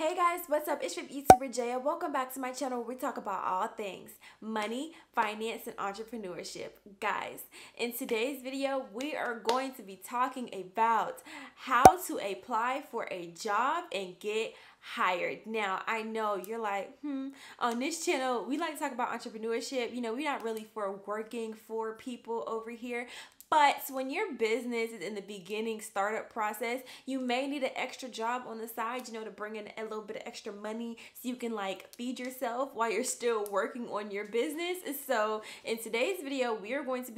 Hey guys, what's up? It's your YouTuber Jaya. Welcome back to my channel where we talk about all things money, finance, and entrepreneurship. Guys, in today's video, we are going to be talking about how to apply for a job and get hired. Now, I know you're like, on this channel, we like to talk about entrepreneurship. We're not really for working for people over here. But when your business is in the beginning startup process, you may need an extra job on the side, to bring in a little bit of extra money so you can feed yourself while you're still working on your business. So in today's video, I'm going to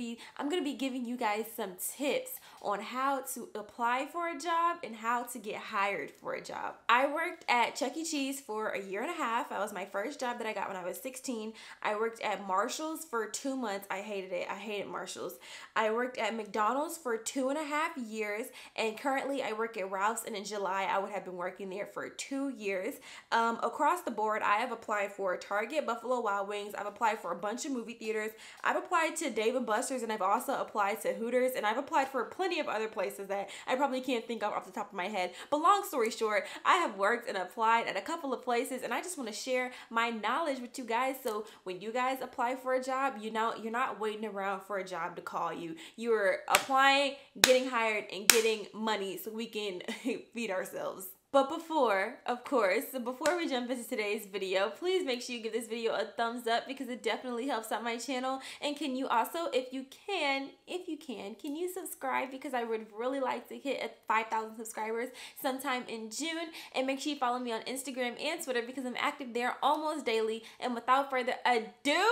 be giving you guys some tips on how to apply for a job and how to get hired for a job. I worked at Chuck E. Cheese for a year and a half. That was my first job that I got when I was 16. I worked at Marshall's for 2 months. I hated it. I hated Marshall's. I worked at McDonald's for 2.5 years, and currently I work at Ralph's, and in July I would have been working there for 2 years. Across the board, I have applied for Target, Buffalo Wild Wings. I've applied for a bunch of movie theaters. I've applied to Dave & Buster's, and I've also applied to Hooters, and I've applied for plenty of other places that I probably can't think of off the top of my head. But long story short, I have worked and applied at a couple of places, and I just want to share my knowledge with you guys. So when you guys apply for a job, you're not waiting around for a job to call you. You're applying, getting hired, and getting money so we can feed ourselves. But before we jump into today's video, please make sure you give this video a thumbs up because it definitely helps out my channel. And can you also, if you can you subscribe, because I would really like to hit 5,000 subscribers sometime in June. And make sure you follow me on Instagram and Twitter because I'm active there almost daily. And without further ado,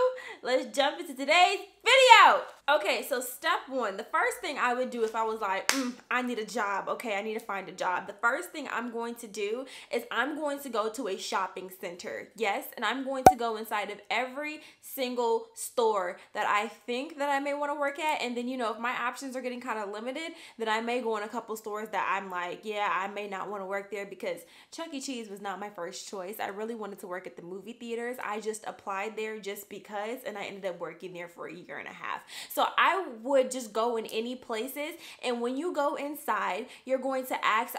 let's jump into today's video. Okay, so step one, the first thing I would do if I was like, I need a job, okay, I need to find a job. The first thing I'm going to do is I'm going to go to a shopping center. Yes, and I'm going to go inside of every single store that I think that I may want to work at. And then, if my options are getting kind of limited, then I may go in a couple stores that I'm like, yeah, I may not want to work there because Chuck E. Cheese was not my first choice. I really wanted to work at the movie theaters. I just applied there just because, and I ended up working there for a year and a half. So I would just go in any places, and when you go inside, you're going to ask,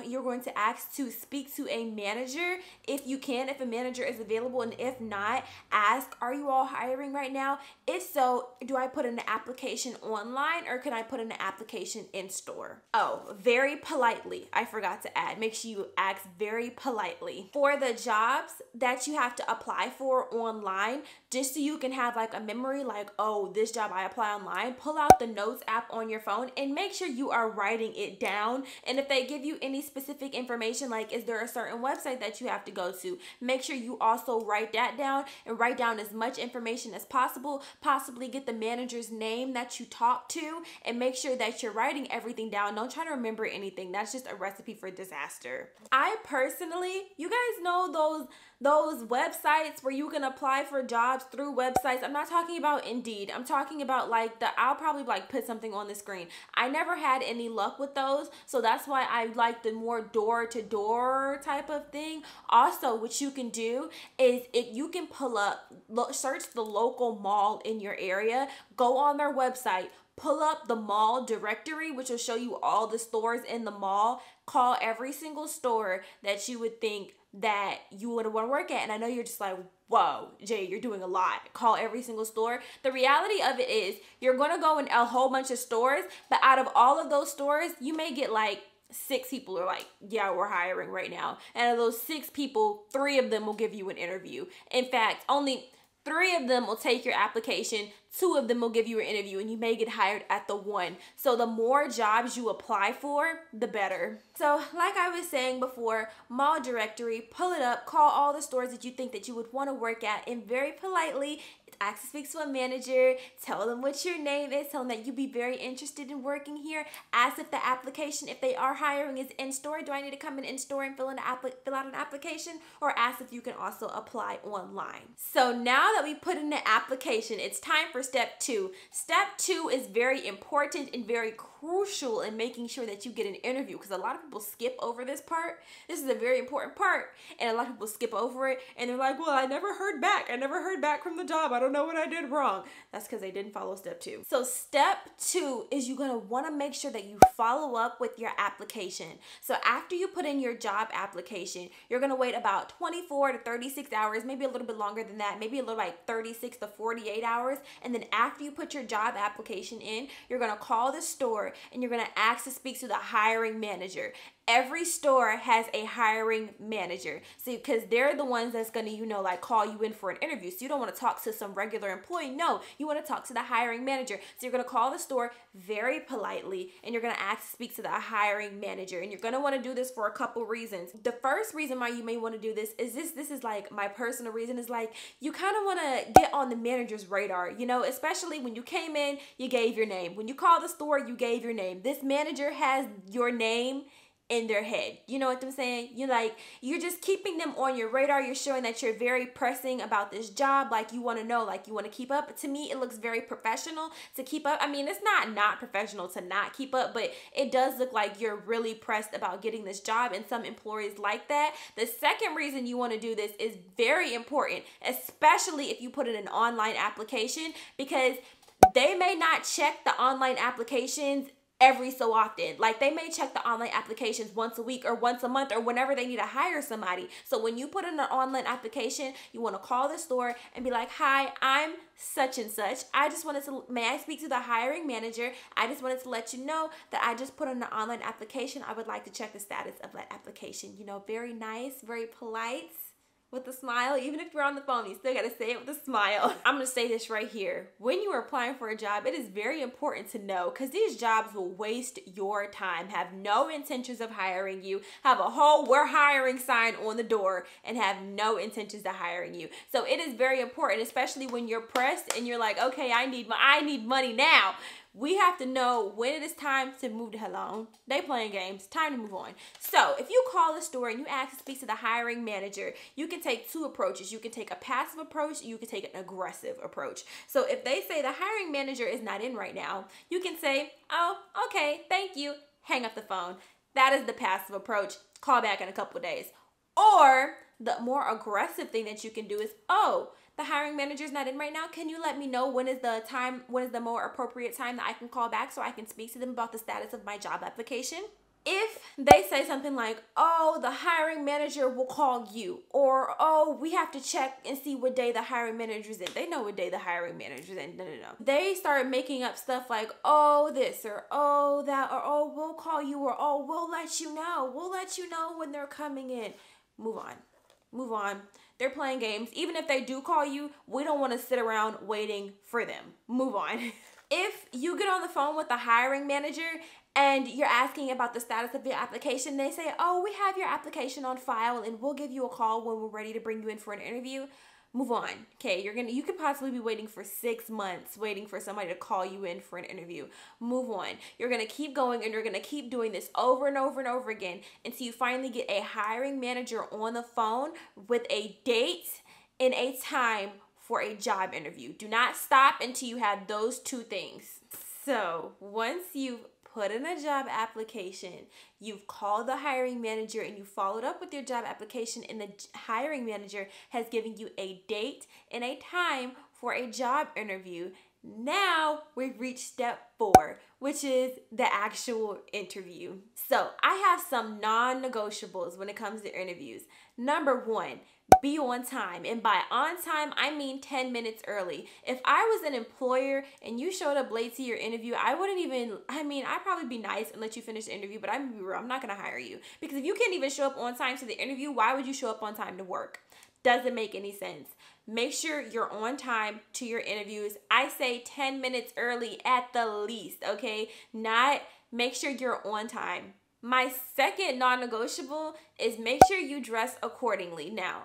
you're going to ask to speak to a manager if you can, if a manager is available, and if not, ask, are you all hiring right now? If so, do I put in an application online or can I put in an application in store? Oh, very politely, I forgot to add, make sure you ask very politely. For the jobs that you have to apply for online, just so you can have a memory oh, this job I apply online, pull out the notes app on your phone and make sure you are writing it down. And if they give you any specific information, is there a certain website that you have to go to, make sure you also write that down and write down as much information as possible, possibly get the manager's name that you talk to, and make sure that you're writing everything down. Don't try to remember anything. That's just a recipe for disaster. I personally, you guys know those websites where you can apply for jobs through websites. I'm not talking about Indeed. I'm talking about I'll probably put something on the screen. I never had any luck with those, so that's why I like the more door-to-door type of thing. Also, what you can do is if you can search the local mall in your area, go on their website, pull up the mall directory, which will show you all the stores in the mall. Call every single store that you would think that you would want to work at. And I know you're just like, whoa, Jay, you're doing a lot. Call every single store. The reality of it is you're going to go in a whole bunch of stores, but out of all of those stores, you may get 6 people are yeah, we're hiring right now. And of those 6 people, 3 of them will give you an interview. In fact, only 3 of them will take your application, 2 of them will give you an interview, and you may get hired at the 1. So the more jobs you apply for, the better. So like I was saying before, mall directory, pull it up, call all the stores that you think that you would want to work at, and very politely ask to speak to a manager, tell them what your name is, tell them that you'd be very interested in working here, ask if the application, if they are hiring, is in store. Do I need to come in store and fill out an application, or ask if you can also apply online? So now that we put in the application, it's time for step 2. Step 2 is very important and very crucial in making sure that you get an interview, because a lot of people skip over this part. This is a very important part, and a lot of people skip over it, and they're like, well, I never heard back. I never heard back from the job. I don't know what I did wrong. That's because they didn't follow step 2. So step 2 is you're going to want to make sure that you follow up with your application. So after you put in your job application, you're going to wait about 24 to 36 hours, maybe a little bit longer than that, maybe a little like 36 to 48 hours. And then after you put your job application in, you're going to call the store and you're going to ask to speak to the hiring manager. Every store has a hiring manager. So because they're the ones that's going to, like call you in for an interview. So you don't want to talk to some regular employee. No, you want to talk to the hiring manager. So you're going to call the store very politely and you're going to ask to speak to the hiring manager. And you're going to want to do this for a couple reasons. The first reason why you may want to do this is this is like my personal reason, is like you kind of want to get on the manager's radar, especially when you came in, you gave your name. When you call the store, you gave your name. This manager has your name in their head. You know what I'm saying? You're just keeping them on your radar. You're showing that you're very pressing about this job. Like you want to know, like you want to keep up. To me, it looks very professional to keep up. I mean, it's not professional to not keep up, but it does look like you're really pressed about getting this job, and some employees like that. The second reason you want to do this is very important, especially if you put in an online application, because they may not check the online applications every so often. Like they may check the online applications once a week or once a month or whenever they need to hire somebody. So when you put in an online application, you want to call the store and be like, hi, I'm such and such. May I speak to the hiring manager? I just wanted to let you know that I just put in an online application. I would like to check the status of that application. Very nice, very polite, with a smile. Even if you're on the phone, you still got to say it with a smile. I'm going to say this right here. When you are applying for a job, it is very important to know, because these jobs will waste your time, have no intentions of hiring you, have a whole "we're hiring" sign on the door, and have no intentions of hiring you. So it is very important, especially when you're pressed and you're like, okay, I need money now. We have to know when it is time to move the hell on. They playing games. Time to move on. So if you call the store and you ask to speak to the hiring manager, you can take 2 approaches. You can take a passive approach. You can take an aggressive approach. So if they say the hiring manager is not in right now, you can say, oh, okay, thank you. Hang up the phone. That is the passive approach. Call back in a couple of days. Or the more aggressive thing that you can do is, oh, the hiring manager's not in right now. Can you let me know when is the more appropriate time that I can call back so I can speak to them about the status of my job application? If they say something like, oh, the hiring manager will call you, or, oh, we have to check and see what day the hiring manager's in. They know what day the hiring manager's in. No. They start making up stuff like, oh, this, or oh, that, or oh, we'll call you, or oh, we'll let you know. We'll let you know when they're coming in. Move on. They're playing games. Even if they do call you, we don't want to sit around waiting for them. Move on. If you get on the phone with the hiring manager and you're asking about the status of your application, they say, oh, we have your application on file and we'll give you a call when we're ready to bring you in for an interview. Move on. Okay, you could possibly be waiting for 6 months, waiting for somebody to call you in for an interview. Move on. You're going to keep going and you're going to keep doing this over and over and over again until you finally get a hiring manager on the phone with a date and a time for a job interview. Do not stop until you have those 2 things. So once you've put in a job application, you've called the hiring manager and you followed up with your job application, and the hiring manager has given you a date and a time for a job interview, now we've reached step 4, which is the actual interview. So I have some non-negotiables when it comes to interviews. Number 1, be on time. And by on time, I mean 10 minutes early. If I was an employer and you showed up late to your interview, I'd probably be nice and let you finish the interview, but I'm not going to hire you. Because if you can't even show up on time to the interview, why would you show up on time to work? Doesn't make any sense. Make sure you're on time to your interviews. I say 10 minutes early at the least, okay? Make sure you're on time. My second non-negotiable is make sure you dress accordingly. Now,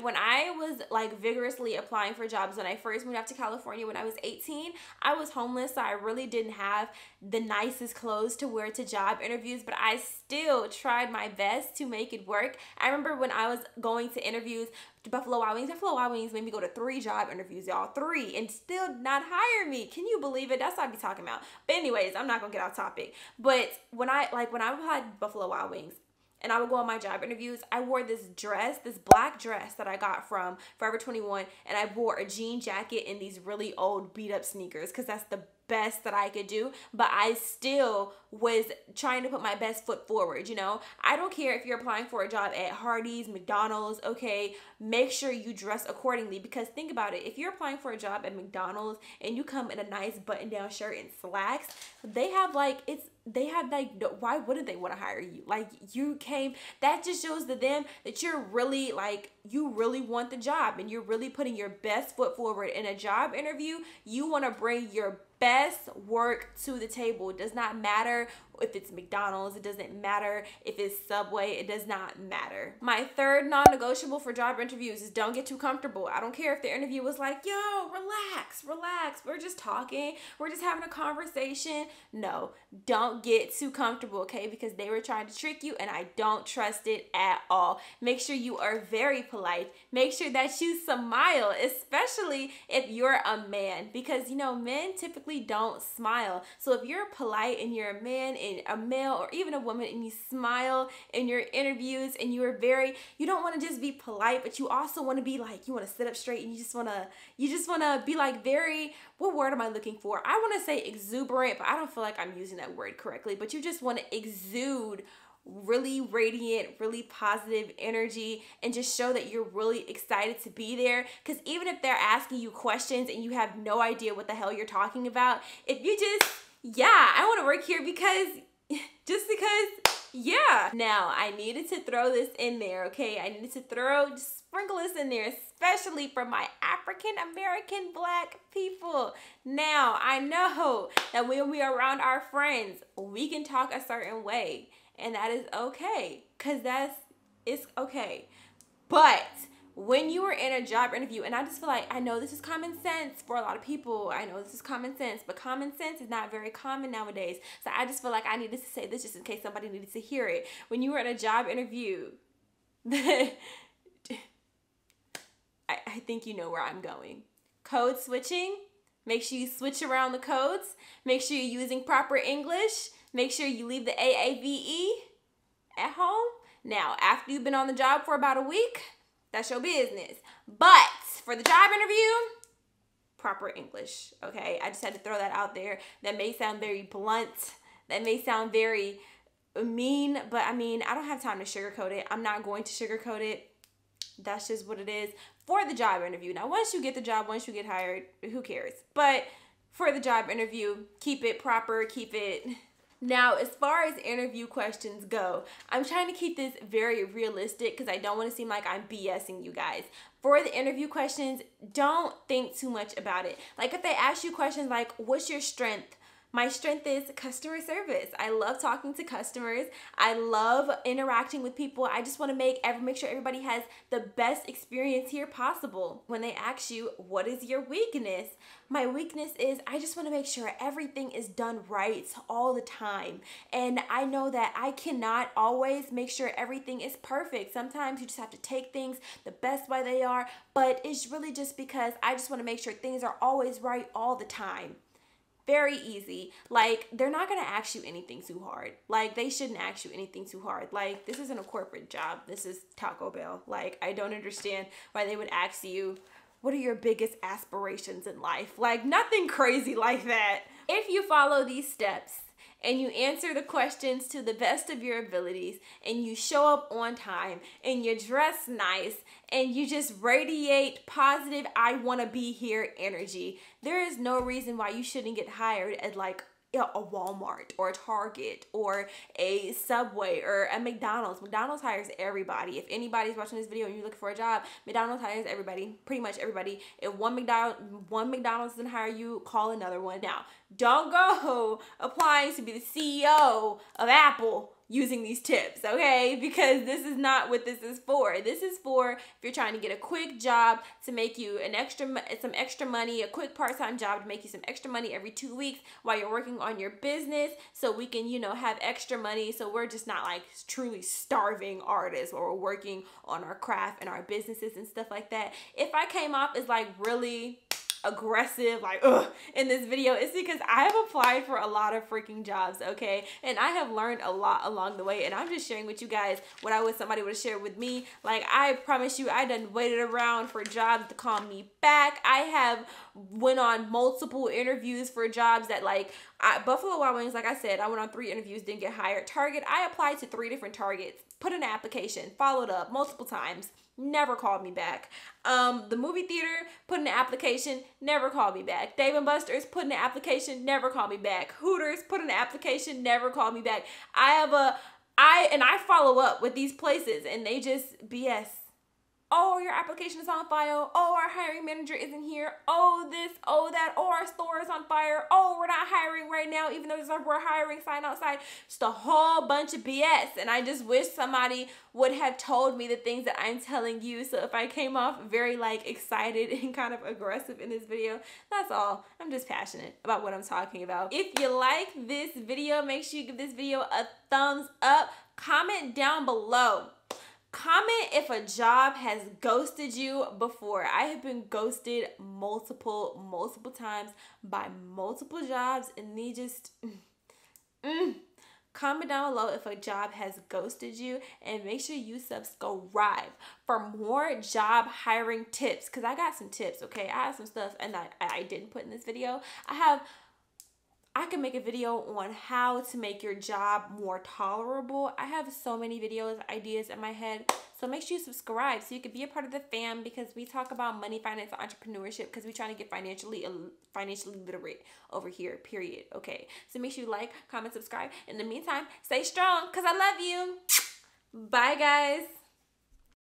when I was like vigorously applying for jobs when I first moved out to California when I was 18, I was homeless, so I really didn't have the nicest clothes to wear to job interviews, but I still tried my best to make it work. I remember when I was going to interviews to Buffalo Wild Wings made me go to 3 job interviews, y'all, 3, and still not hire me. Can you believe it? That's what I be talking about. But anyways, I'm not gonna get off topic. But when I had Buffalo Wild Wings and I would go on my job interviews, I wore this black dress that I got from Forever 21, and I wore a jean jacket and these really old beat up sneakers because that's the best that I could do, but I still was trying to put my best foot forward, you know? I don't care if you're applying for a job at Hardee's, McDonald's, okay, make sure you dress accordingly, because think about it, if you're applying for a job at McDonald's and you come in a nice button-down shirt and slacks, why wouldn't they want to hire you? Like, you came, that just shows to them that you're really, like, you really want the job and you're really putting your best foot forward. In a job interview, you want to bring your best work to the table. It does not matter if it's McDonald's, it doesn't matter if it's Subway, it does not matter. My third non-negotiable for job interviews is don't get too comfortable. I don't care if the interview was like, yo, relax, we're just talking, we're just having a conversation. No, don't get too comfortable, okay? Because they were trying to trick you and I don't trust it at all. Make sure you are very polite. Make sure that you smile, especially if you're a man, because you know, men typically don't smile. So if you're polite and you're a man and a male or even a woman and you smile in your interviews and you don't want to just be polite, but you also want to be like, you want to sit up straight and you just want to be like very, what word am I looking for? I want to say exuberant, but I don't feel like I'm using that word correctly, but you just want to exude really radiant, really positive energy and just show that you're really excited to be there. Because even if they're asking you questions and you have no idea what the hell you're talking about, if you just, yeah, I want to work here because, yeah. Now, I needed to throw this in there, okay? I needed to sprinkle this in there, especially for my African American Black people. Now, I know that when we are around our friends, we can talk a certain way. And that is okay, because it's okay. But when you are in a job interview, and I just feel like, I know this is common sense for a lot of people. I know this is common sense, but common sense is not very common nowadays. So I just feel like I needed to say this just in case somebody needed to hear it. When you were in a job interview, I think you know where I'm going. Code switching. Make sure you switch around the codes. Make sure you're using proper English. Make sure you leave the AAVE at home. Now, after you've been on the job for about a week, that's your business. But for the job interview, proper English, okay? I just had to throw that out there. That may sound very blunt. That may sound very mean, but I mean, I don't have time to sugarcoat it. I'm not going to sugarcoat it. That's just what it is for the job interview. Now, once you get the job, once you get hired, who cares? But for the job interview, keep it proper, keep it... Now, as far as interview questions go, I'm trying to keep this very realistic because I don't want to seem like I'm BSing you guys. For the interview questions, don't think too much about it. Like if they ask you questions like, what's your strength? My strength is customer service. I love talking to customers. I love interacting with people. I just want to make sure everybody has the best experience here possible. When they ask you, what is your weakness? My weakness is I just want to make sure everything is done right all the time. And I know that I cannot always make sure everything is perfect. Sometimes you just have to take things the best way they are, but it's really just because I just want to make sure things are always right all the time. Very easy. Like, they're not going to ask you anything too hard. Like, they shouldn't ask you anything too hard. Like, this isn't a corporate job. This is Taco Bell. Like, I don't understand why they would ask you, what are your biggest aspirations in life? Like, nothing crazy like that. If you follow these steps and you answer the questions to the best of your abilities and you show up on time and you dress nice and you just radiate positive, I want to be here energy, there is no reason why you shouldn't get hired at like a Walmart or a Target or a Subway or a McDonald's. McDonald's hires everybody. If anybody's watching this video and you're looking for a job, McDonald's hires everybody, pretty much everybody. If one McDonald's doesn't hire you, call another one. Now, don't go applying to be the CEO of Apple. using these tips, okay? Because this is not what this is for. This is for if you're trying to get a quick job to make you some extra money, a quick part-time job to make you some extra money every 2 weeks while you're working on your business, so we can, you know, have extra money, so we're just not like truly starving artists while we're working on our craft and our businesses and stuff like that. If I came off as like really aggressive, like in this video, it's because I have applied for a lot of freaking jobs, okay, and I have learned a lot along the way, and I'm just sharing with you guys what I wish somebody would have shared with me. Like, I promise you, I done waited around for jobs to call me back. I have went on multiple interviews for jobs that, like, Buffalo Wild Wings, like I said, I went on 3 interviews, didn't get hired. Target, I applied to 3 different Targets, put in an application, followed up multiple times, never called me back. The movie theater, put in an application, never called me back. Dave & Buster's, put in an application, never called me back. Hooters, put in an application, never called me back. I follow up with these places and they just BS. Oh, your application is on file. Oh, our hiring manager isn't here. Oh, this, oh, that. Oh, our store is on fire. Oh, we're not hiring right now, even though we're hiring sign outside. Just a whole bunch of BS. And I just wish somebody would have told me the things that I'm telling you. So if I came off very like excited and kind of aggressive in this video, that's all. I'm just passionate about what I'm talking about. If you like this video, make sure you give this video a thumbs up. Comment down below. Comment if a job has ghosted you before. I have been ghosted multiple times by multiple jobs, and they just comment down below if a job has ghosted you, and make sure you subscribe for more job hiring tips, because I got some tips, okay? I have some stuff and I didn't put in this video. I can make a video on how to make your job more tolerable. I have so many ideas in my head. So make sure you subscribe so you can be a part of the fam, because we talk about money, finance, and entrepreneurship, because we're trying to get financially literate over here, period. Okay, so make sure you like, comment, subscribe. In the meantime, stay strong, because I love you. Bye, guys.